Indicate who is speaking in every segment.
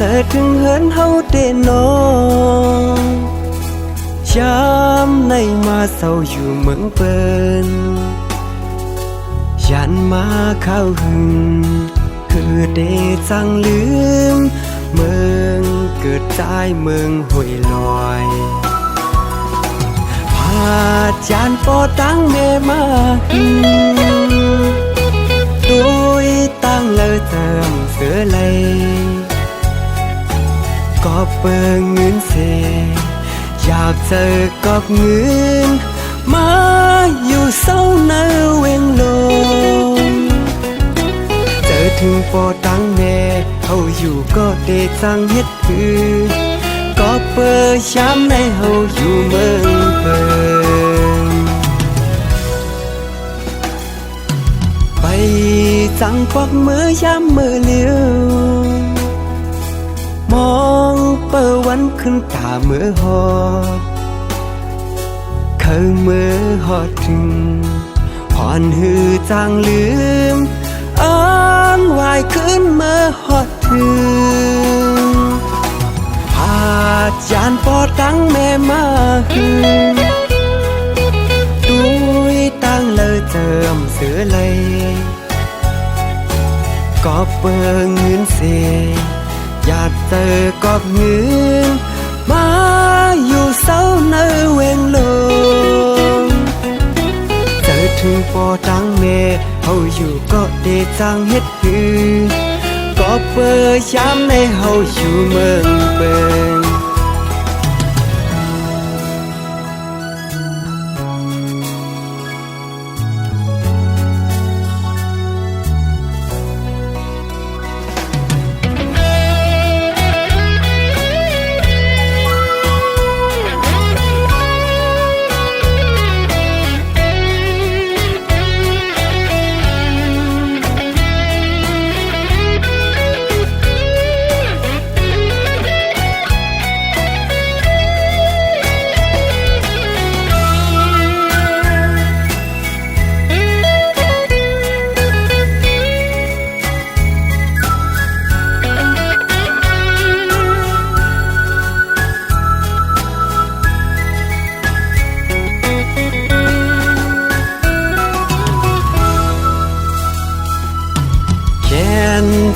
Speaker 1: เจอถึงเหินเฮาเดนอย้ำในมาเศร้าอยู่เมืองเปิ้นยันมาเข้าหึงคือเดจังลืมเมืองเกิดใจเมืองห้วยลอยพาจานปอตั้งเมมาหึงโดยตั้งเลยเติมเสือเลยก็เปิงเงินเสอยากเจอกับเงินมาอยู่เศร้าในเวงลมเจอถึงปอตั้งแม่เขาอยู่ก็เดจังเฮ็ดคือก็เปิดย้ำในเฮาอยู่เมืองเปิงไปจังควักมือย้ำมือเลี้ยวมองเปิดวันขึ้นตาเมื่อหอดเคยเมื่อหอดถึงผ่อนหือจางลืมอ่านวายขึ้นเมื่อหอดถึงพาจานปอตั้งแม่มาหึงด้วยตั้งเลยเติมเสือเลยก็เปิงเงินเสียอยากเจอกับเงินมาอยู่เศร้าในเวงลมเจอถึงปอตั้งเมเขาอยู่ก็เดจังเฮ็ดคือก็เปิดย้ำในเฮาอยู่เมืองเปิง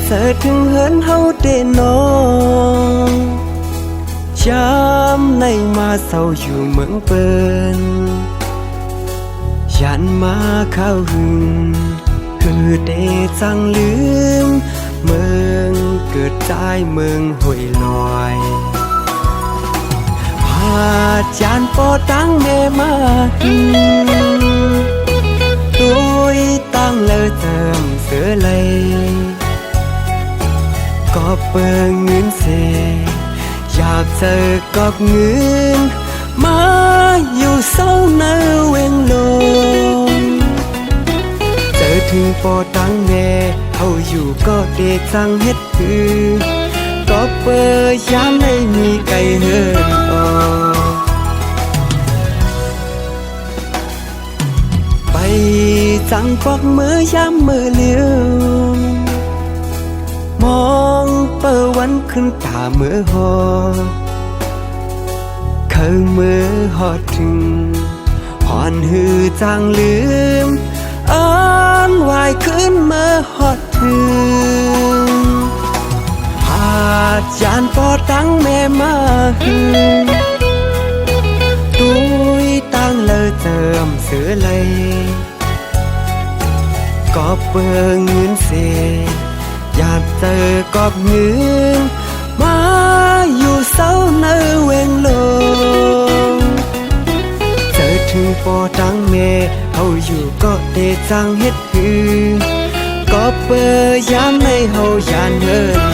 Speaker 1: เจอถึงเหินเฮาเดนอย้ำในมาเศร้าอยู่เมืองเปิ้นยันมาเข้าหึงคือเดจังลืมเมืองเกิดใจเมืองห้วยลอยพาจานปอตั้งแม่มาหึงโดยตั้งเลยเติมเสือเลยก็เปิงเงินเสอยากเจอกับเงินมาอยู่เศร้าในเวงลมเจอถึงปอตั้งแม่เขาอยู่ก็เดจังเฮ็ดคือก็เปิดย้ำไม่มีไก่เหินออกไปจังควักมือย้ำมือเลี้ยวมองเปิดวันขึ้นตาเมื่อหอดเคยเมื่อหอดถึงผ่อนหือจางลืมอ่านวายขึ้นเมื่อหอดถึงพาจานปอตั้งแม่มาหึงด้วยตั้งเลยเติมเสือเลยก็เปิงเงินเสียอยากเจอกับเงินมาอยู่เศร้าในเวงลมเจอถึงปอตั้งเมเขาอยู่ก็เดจังเฮ็ดคือก็เปิดย้ำในเฮายานเหิน